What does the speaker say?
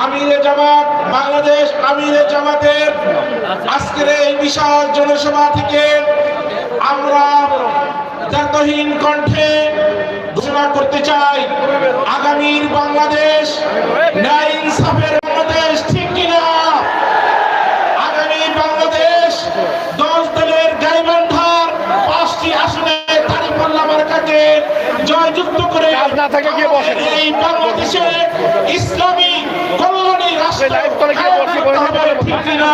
আমিরে জামাত বাংলাদেশ আমিরে জামাতের আজকের এই বিশাল জনসভা থেকে আমরা জাতহীন কণ্ঠে ঘোষণা করতে চাই, আগামীর বাংলাদেশ ন্যায় ইনসাফের বাংলাদেশ, ঠিক কিনা? আগামী বাংলাদেশ 10 দলের গাইবান্ধার 5টি আসনে দাঁড়িপাল্লা মার্কাকে জয়যুক্ত করে এই বাংলাদেশে ইসলামী কল্যাণী রাষ্ট্র, ঠিক কিনা?